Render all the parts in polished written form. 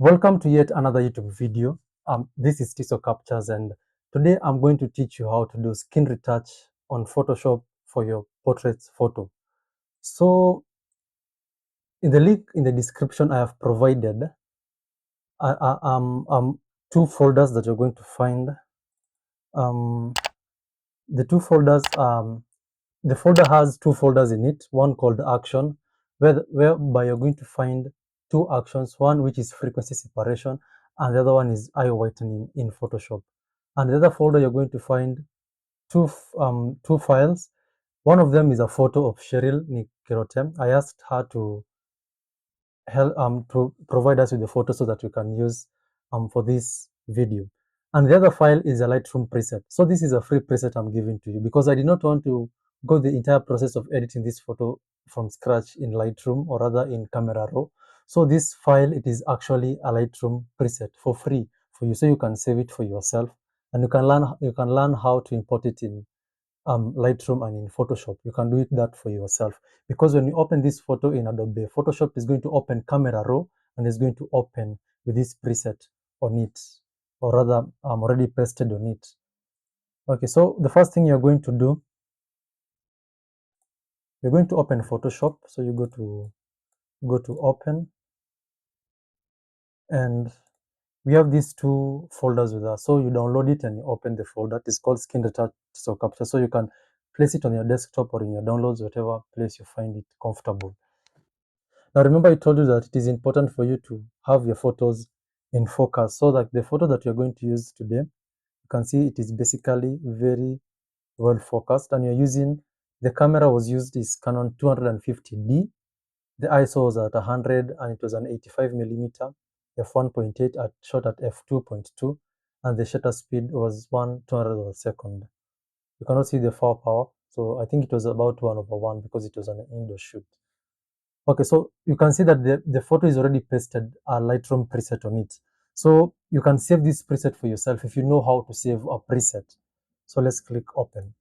Welcome to yet another YouTube video. This is Tisoh Captures, and today I'm going to teach you how to do skin retouch on Photoshop for your portraits photo. So in the link in the description, I have provided two folders that you're going to find. The two folders, the folder has two folders in it, one called action, whereby you're going to find two actions, one which is frequency separation, and the other one is eye whitening in Photoshop. And the other folder you're going to find two files. One of them is a photo of Cheryl Nikirotem. I asked her to provide us with the photo so that we can use for this video. And the other file is a Lightroom preset. So this is a free preset I'm giving to you because I did not want to go the entire process of editing this photo from scratch in Lightroom or rather in Camera Raw. So this file, it is actually a Lightroom preset for free for you, so you can save it for yourself and you can learn how to import it in Lightroom and in Photoshop. You can do it that for yourself, because when you open this photo in Adobe Photoshop, is going to open Camera Raw and is going to open with this preset on it, or rather already pasted on it. Okay, so the first thing you're going to do, you're going to open Photoshop. So you go to open, and we have these two folders with us. So you download it and you open the folder. It's called Skin Retouch Tisoh Capture. So you can place it on your desktop or in your downloads, whatever place you find it comfortable. Now remember, I told you that it is important for you to have your photos in focus, so that the photo that you're going to use today, you can see it is basically very well focused, and you're using, the camera was used is Canon 250D. The ISO was at 100 and it was an 85mm f1.8 shot at f2.2, and the shutter speed was 1/200 of a second. You cannot see the far power, so I think it was about 1/1 because it was an indoor shoot. Okay, so you can see that the photo is already pasted a Lightroom preset on it. So you can save this preset for yourself if you know how to save a preset. So let's click open.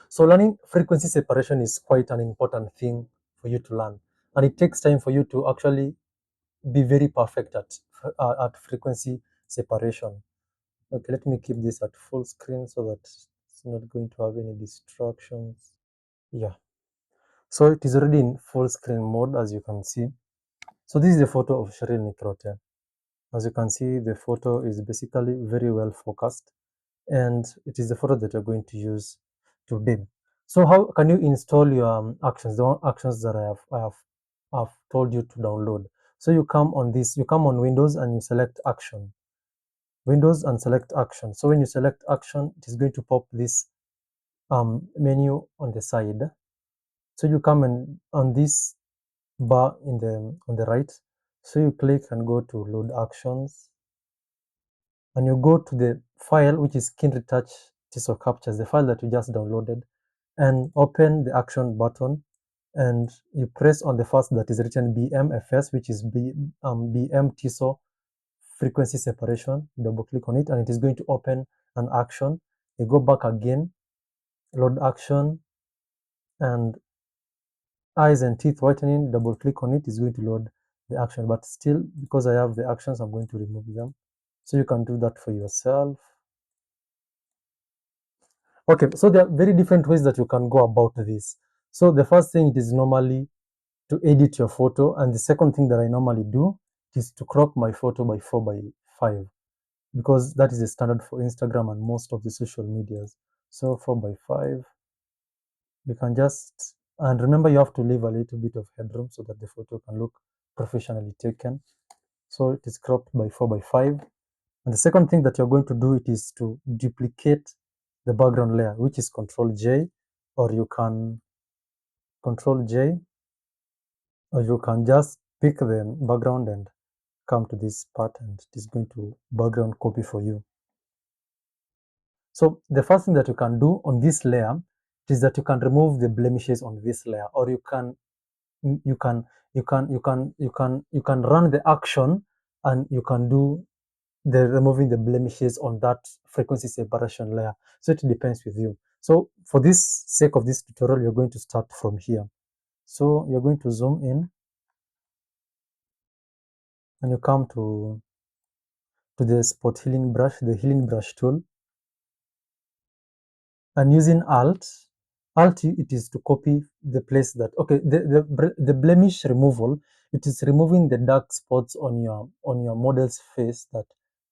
So learning frequency separation is quite an important thing for you to learn. And it takes time for you to actually be very perfect at frequency separation. Okay, let me keep this at full screen so that it's not going to have any distractions. Yeah. So it is already in full screen mode, as you can see. So this is the photo of Cheryl Nikirotem. As you can see, the photo is basically very well focused, and it is the photo that you're going to use today. So how can you install your actions, the actions that I've told you to download? So you come on Windows and you select action. Windows and select action. So when you select action, it is going to pop this menu on the side. So you come on this bar on the right. So you click and go to load actions, and you go to the file which is Skin Retouch Tisoh Captures, the file that you just downloaded, and open the action button, and you press on the first that is written BMFS, which is BM Tisoh frequency separation. Double click on it and it is going to open an action. You go back again, load action, and eyes and teeth whitening. Double click on it, is going to load the action, but still, because I have the actions, I'm going to remove them. So you can do that for yourself. Okay, so there are very different ways that you can go about this. So the first thing, it is normally to edit your photo, and the second thing that I normally do is to crop my photo by 4:5, because that is the standard for Instagram and most of the social medias. So 4:5, you can just, and remember, you have to leave a little bit of headroom so that the photo can look professionally taken. So it is cropped by 4:5. And the second thing that you're going to do, it is to duplicate the background layer, which is Control J, or you can Control J, or you can just pick the background and come to this part, and it is going to background copy for you. So the first thing that you can do on this layer is that you can remove the blemishes on this layer, or you can run the action and you can do the removing the blemishes on that frequency separation layer. So it depends with you. So for this sake of this tutorial, you're going to start from here. So you're going to zoom in and you come to the spot healing brush, the healing brush tool, and using alt it is to copy the place that, okay, the blemish removal, it is removing the dark spots on your model's face that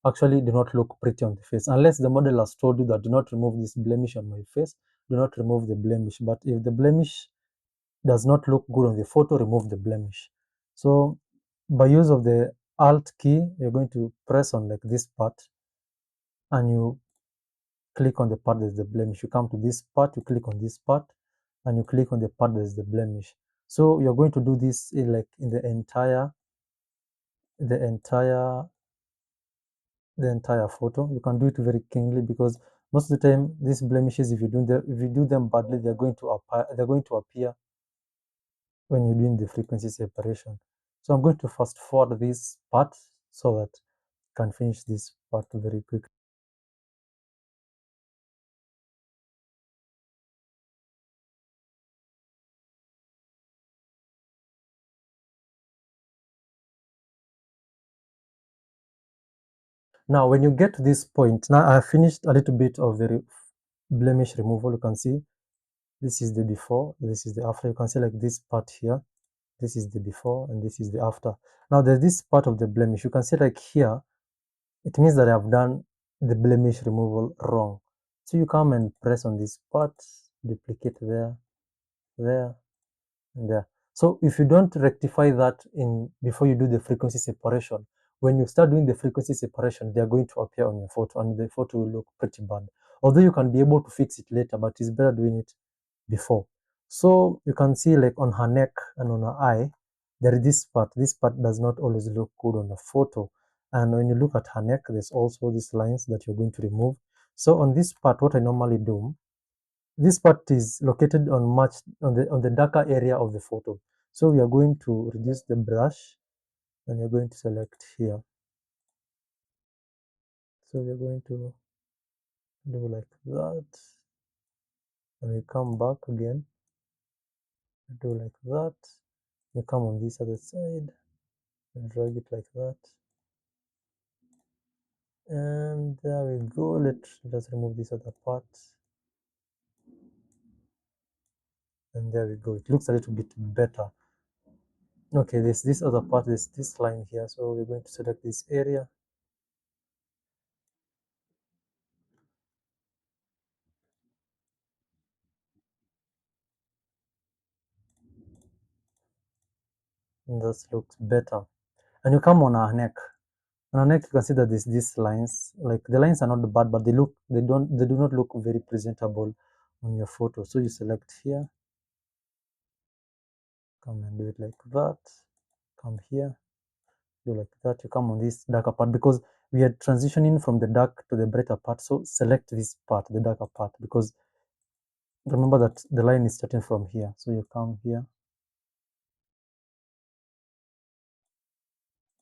actually do not look pretty on the face, unless the model has told you that do not remove this blemish on my face, do not remove the blemish. But if the blemish does not look good on the photo, remove the blemish. So by use of the alt key, you're going to press on like this part and you click on the part that's the blemish. You come to this part, you click on this part, and you click on the part that's the blemish. So you're going to do this in like in the entire photo. You can do it very keenly because most of the time these blemishes, if you do them badly, they're going to appear when you're doing the frequency separation. So I'm going to fast forward this part so that I can finish this part very quickly. Now, when you get to this point, now I finished a little bit of the blemish removal. You can see this is the before, this is the after. You can see like this part here, this is the before and this is the after. Now there's this part of the blemish. You can see like here, it means that I have done the blemish removal wrong. So you come and press on this part, duplicate there, there, and there. So if you don't rectify that in before you do the frequency separation, when you start doing the frequency separation, they are going to appear on your photo and the photo will look pretty bad. Although you can be able to fix it later, but it's better doing it before. So you can see like on her neck and on her eye, there is this part. This part does not always look good on the photo. And when you look at her neck, there's also these lines that you're going to remove. So on this part, what I normally do, this part is located on the darker area of the photo. So we are going to reduce the brush and you're going to select here. So we're going to do like that. And we come back again, do like that. We come on this other side and drag it like that. And there we go. Let's just remove this other part. And there we go. It looks a little bit better. Okay, this other part, this line here. So we're going to select this area. And that looks better. And you come on our neck. On our neck, you can see that these lines. Like the lines are not bad, but they do not look very presentable on your photo. So you select here, come and do it like that. Come here, do like that. You come on this darker part because we are transitioning from the dark to the brighter part. So select this part, the darker part, because remember that the line is starting from here. So you come here,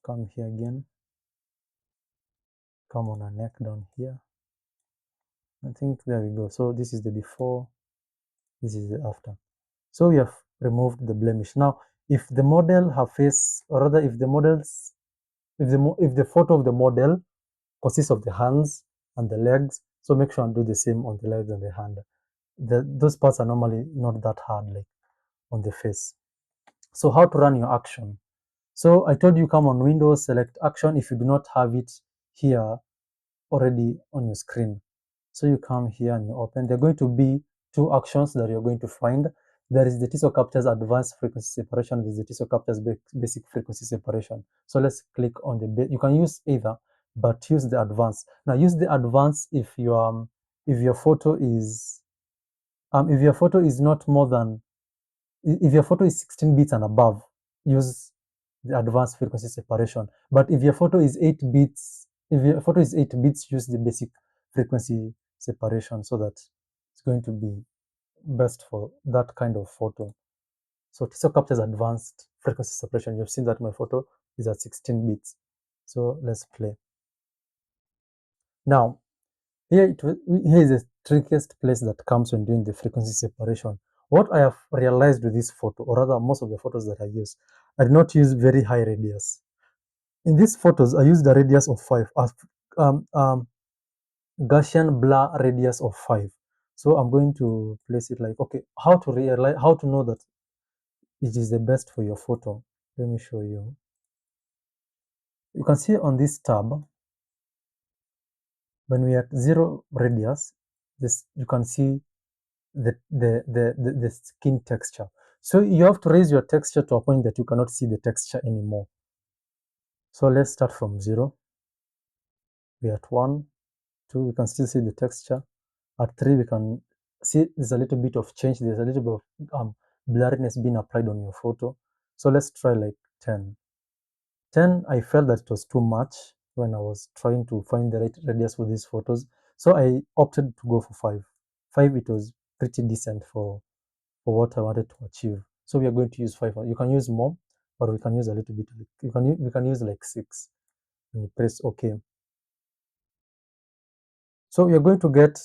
come here again, come on a neck down here. I think there we go. So this is the before, this is the after. So we have removed the blemish. Now, if the model have face, or rather, if the photo of the model consists of the hands and the legs, so make sure and do the same on the legs and the hand. Those parts are normally not that hard, like on the face. So how to run your action? So I told you come on Windows, select action if you do not have it here already on your screen. So you come here and you open. There are going to be two actions that you're going to find. There is the Tisoh Captures Advanced Frequency Separation. There is the Tisoh Captures Basic Frequency Separation. So let's click on you can use either, but use the advanced. Now use the advanced if your photo is not more than, if your photo is 16 bits and above, use the advanced frequency separation. But if your photo is 8 bits, use the basic frequency separation, so that it's going to be best for that kind of photo. So Tisoh captures advanced frequency separation. You've seen that my photo is at 16 bits. So let's play. Now, here is the trickiest place that comes when doing the frequency separation. What I have realized with this photo, or rather most of the photos that I use, I did not use very high radius. In these photos, I used a radius of 5, um, um, Gaussian blur radius of 5. So I'm going to place it like, okay, how to realize, how to know that it is the best for your photo. Let me show you. You can see on this tab, when we are at 0 radius, this you can see the skin texture. So you have to raise your texture to a point that you cannot see the texture anymore. So let's start from 0. We're at 1, 2, we can still see the texture. At 3, we can see there's a little bit of change. There's a little bit of blurriness being applied on your photo. So let's try like 10. 10, I felt that it was too much when I was trying to find the right radius for these photos. So I opted to go for 5. 5, it was pretty decent for what I wanted to achieve. So we are going to use 5. You can use more, or we can use a little bit. We can use like 6, and you press OK. So you're going to get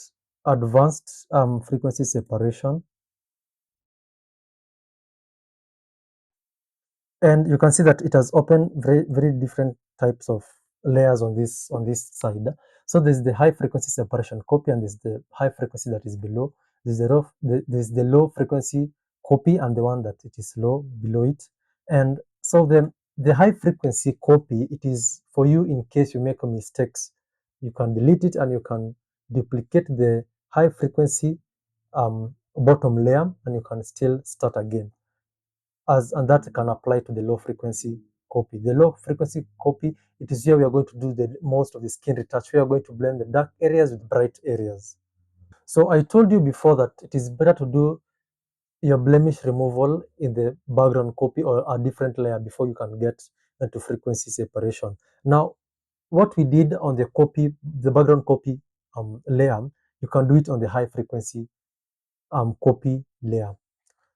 advanced frequency separation. And you can see that it has opened very different types of layers on this side. So there's the high frequency separation copy, and there's the high frequency that is below. There's the low frequency copy, and the one that it is low below it. And so the high frequency copy, it is for you in case you make mistakes. You can delete it and you can duplicate the high frequency bottom layer, and you can still start again. And that can apply to the low frequency copy. The low frequency copy, it is here we are going to do the most of the skin retouch. We are going to blend the dark areas with bright areas. So I told you before that it is better to do your blemish removal in the background copy or a different layer before you can get into frequency separation. Now, what we did on the copy, the background copy layer, you can do it on the high frequency copy layer.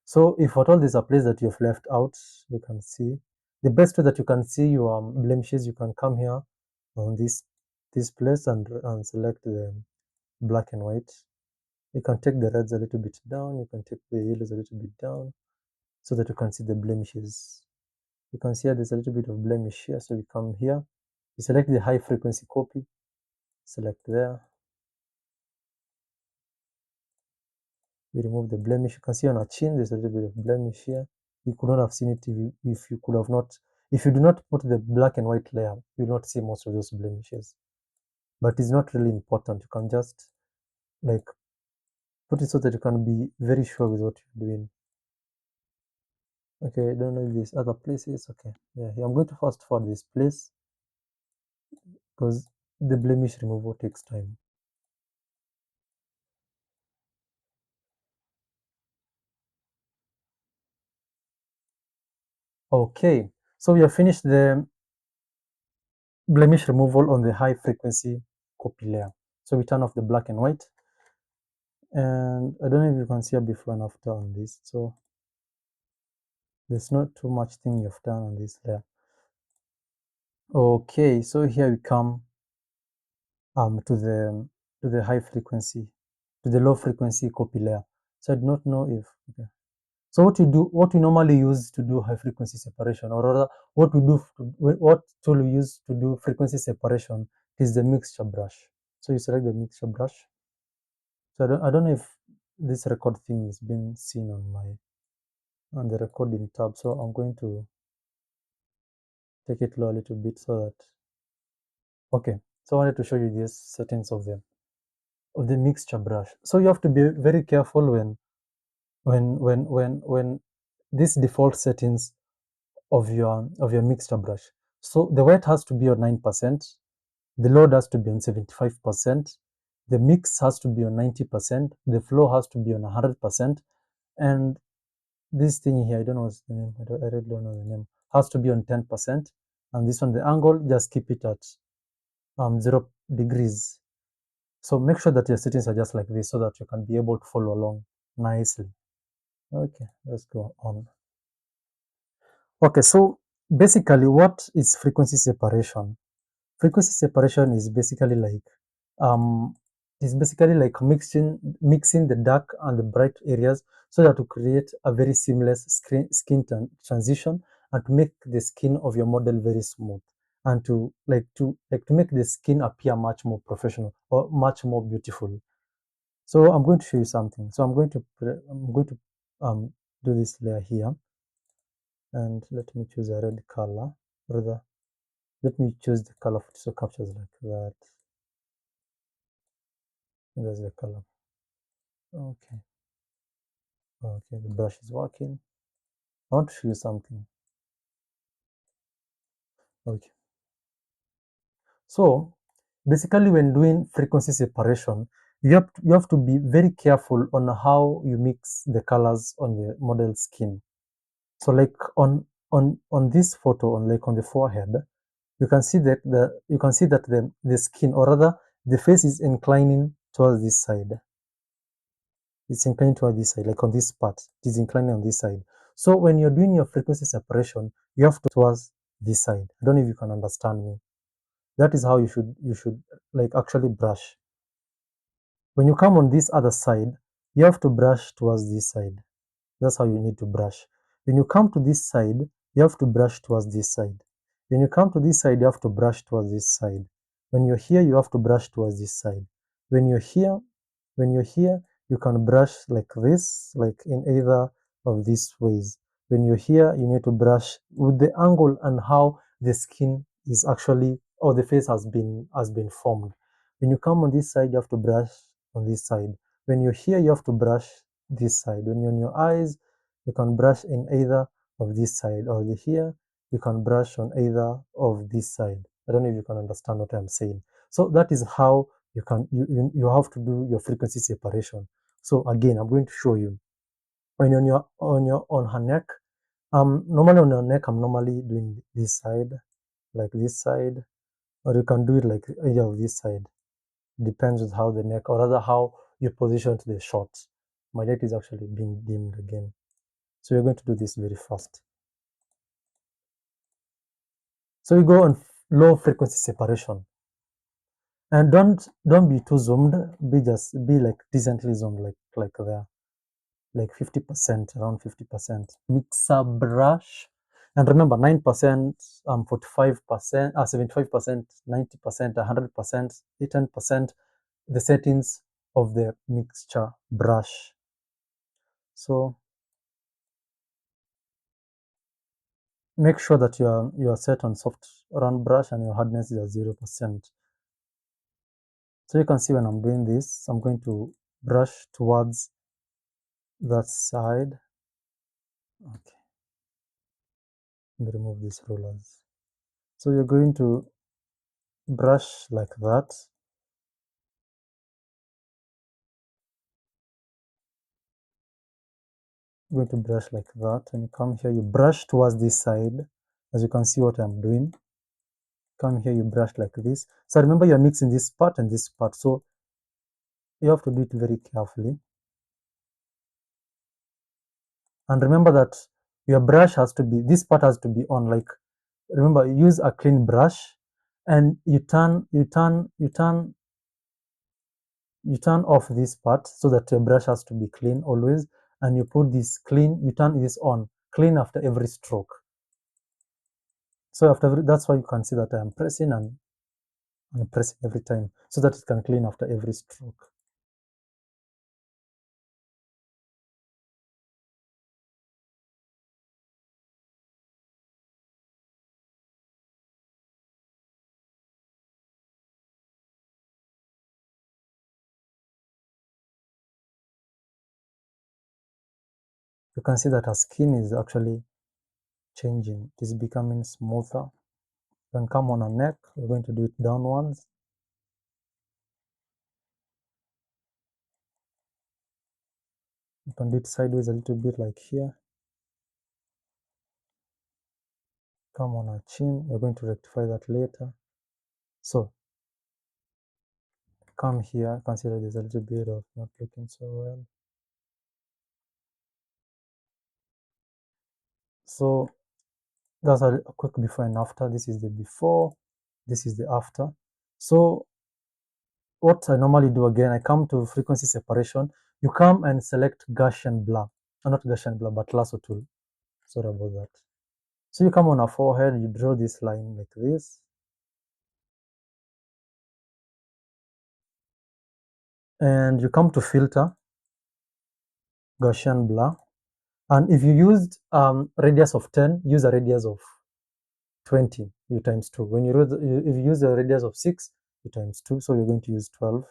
So if at all there's a place that you've left out, you can see. The best way that you can see your blemishes, you can come here on this place and select the black and white. You can take the reds a little bit down, you can take the yellows a little bit down so that you can see the blemishes. You can see there's a little bit of blemish here, so you come here, you select the high frequency copy, select there. We remove the blemish. You can see on our chin, there's a little bit of blemish here. You could not have seen it if you could have not, if you do not put the black and white layer, you will not see most of those blemishes. But it's not really important. You can just like put it so that you can be very sure with what you're doing. Okay, I don't know if there's other places. Okay, yeah, I'm going to fast forward this place because the blemish removal takes time. Okay, so we have finished the blemish removal on the high frequency copy layer. So we turn off the black and white. And I don't know if you can see a before and after on this. So there's not too much thing you've done on this layer. Okay, so here we come to the high frequency, to the low frequency copy layer. So I do not know if okay. So what we normally use to do high frequency separation, or rather what tool we use to do frequency separation is the mixture brush. So you select the mixture brush. So I don't know if this record thing is being seen on the recording tab. So I'm going to take it low a little bit so that okay. So I wanted to show you these settings of the mixture brush. So you have to be very careful when these default settings of your mixture brush. So the white has to be on 9%, the load has to be on 75%, the mix has to be on 90%, the flow has to be on 100%, and this thing here, I don't know what's the name, I really don't know the name, has to be on 10%, and this one, the angle, just keep it at 0 degrees. So make sure that your settings are just like this so that you can be able to follow along nicely. Okay, let's go on. Okay, so basically what is frequency separation? Frequency separation um is basically like mixing the dark and the bright areas so that to create a very seamless skin transition and to make the skin of your model very smooth and to make the skin appear much more professional or much more beautiful. So I'm going to show you something. So I'm going to do this layer here, and let me choose a red color. Rather, let me choose the color so captures like that. There's the color. Okay. Okay, the brush is working. I want to show you something. Okay. So basically, when doing frequency separation, you have to be very careful on how you mix the colors on the model skin. So like on this photo, on the forehead, you can see that the skin, or rather the face, is inclining towards this side. It's inclining towards this side, like on this part, it is inclining on this side. So when you're doing your frequency separation, you have to towards this side. I don't know if you can understand me. That is how you should like actually brush. When you come on this other side, you have to brush towards this side. That's how you need to brush. When you come to this side, you have to brush towards this side. When you come to this side, you have to brush towards this side. When you're here, you have to brush towards this side. When you're here, when you're here, you can brush like this, like in either of these ways. When you're here, you need to brush with the angle and how the skin is actually, or the face has been formed. When you come on this side, you have to brush on this side. When you're here, you have to brush this side. When you're on your eyes, you can brush in either of this side, or here you can brush on either of this side. I don't know if you can understand what I'm saying. So that is how you have to do your frequency separation. So again, I'm going to show you. When on her neck, normally on your neck, I'm normally doing this side, like this side, or you can do it like either of this side. Depends on how the neck, or rather how you position the shot. My light is actually being dimmed again. So you're going to do this very fast. So you go on low frequency separation. And don't be too zoomed, be like decently zoomed, like there, like 50%, around 50%. Mixer brush. And remember 9%, 45%, 75%, 90%, 100%, 10%, the settings of the mixture brush. So make sure that you are set on soft round brush and your hardness is at 0%. So you can see when I'm doing this, I'm going to brush towards that side. Okay, let me remove these rollers. So you're going to brush like that. You're going to brush like that. When you come here, you brush towards this side. As you can see what I'm doing. Come here, you brush like this. So remember, you're mixing this part and this part. So you have to do it very carefully. And remember that your brush has to be, this part has to be on, like, remember, use a clean brush and you turn off this part so that your brush has to be clean always, and you put this clean, you turn this on clean after every stroke. So that's why you can see that I am pressing and pressing every time so that it can clean after every stroke. You can see that our skin is actually changing. It is becoming smoother. Then come on our neck, we're going to do it downwards. You can do it sideways a little bit, like here. Come on our chin, we're going to rectify that later. So come here, consider there's a little bit of not looking so well. So that's a quick before and after. This is the before, this is the after. So what I normally do, again, I come to frequency separation. You come and select Gaussian blur. not Gaussian blur, but lasso tool. Sorry about that. So you come on a forehead, you draw this line like this. And you come to filter, Gaussian blur. And if you used radius of 10, use a radius of 20, you times 2. When if you use a radius of 6, you times 2. So you're going to use 12.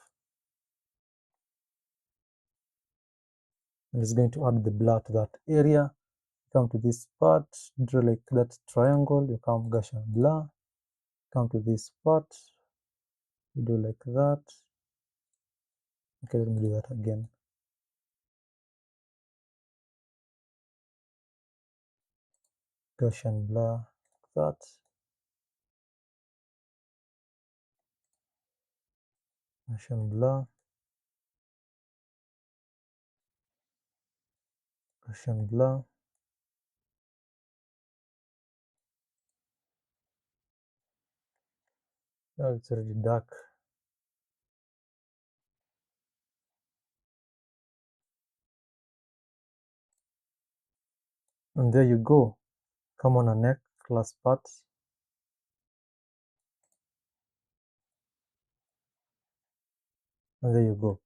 And it's going to add the blur to that area. Come to this part, draw like that triangle, you come Gaussian blur. Come to this part, you do like that. Okay, let me do that again. Gaussian blur, like that. Gaussian blur. Gaussian blur. Oh, it's already dark. And there you go. Come on a neck, last part. And there you go.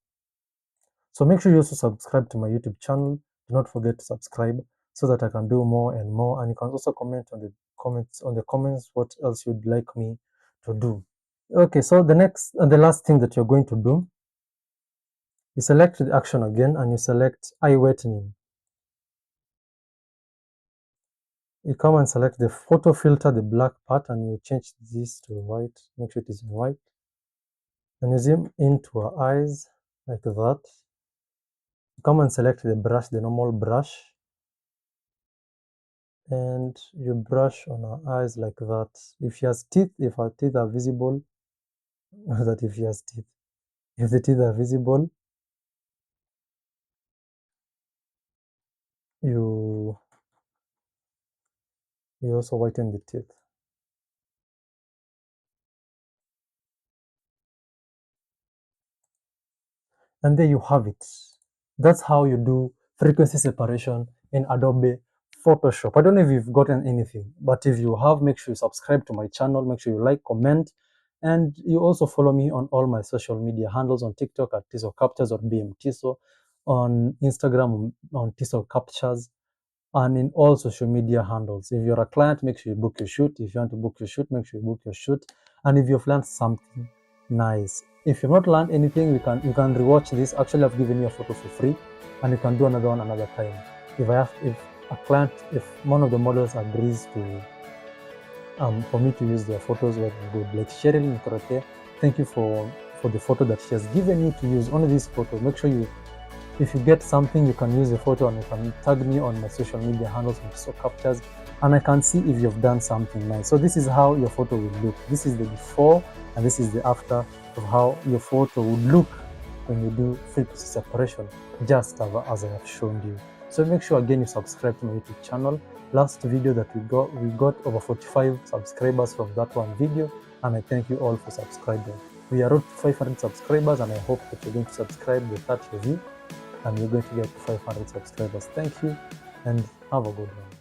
So make sure you also subscribe to my YouTube channel. Do not forget to subscribe so that I can do more and more. And you can also comment on the comments what else you'd like me to do. Okay, so the next and the last thing that you're going to do, you select the action again and you select eye whitening. You come and select the photo filter, the black part, and you change this to white. Make sure it is in white. And you zoom into her eyes like that. You come and select the brush, the normal brush. And you brush on her eyes like that. If she has teeth, if her teeth are visible, that if she has teeth, if the teeth are visible, you also whiten the teeth. And there you have it. That's how you do frequency separation in Adobe Photoshop. I don't know if you've gotten anything, but if you have, make sure you subscribe to my channel, make sure you like, comment, and you also follow me on all my social media handles on TikTok at Tisoh Captures or BM Tisoh, on Instagram on Tisoh Captures, and in all social media handles. If you're a client, make sure you book your shoot. If you want to book your shoot, make sure you book your shoot. And if you've learned something, nice. If you've not learned anything, you can rewatch this. Actually, I've given you a photo for free, and you can do another one another time. If one of the models agrees to for me to use their photos, very good. Like Cheryl Nkorote, thank you for the photo that she has given you to use. Only this photo. Make sure you, if you get something, you can use the photo and you can tag me on my social media handles and Tisoh Captures, and I can see if you've done something nice. So this is how your photo will look. This is the before and this is the after of how your photo would look when you do frequency separation, just as I have shown you. So make sure again you subscribe to my YouTube channel. Last video that we got over 45 subscribers from that one video, and I thank you all for subscribing. We are up to 500 subscribers, and I hope that you're going to subscribe with that review, and you're going to get 500 subscribers. Thank you, and have a good one.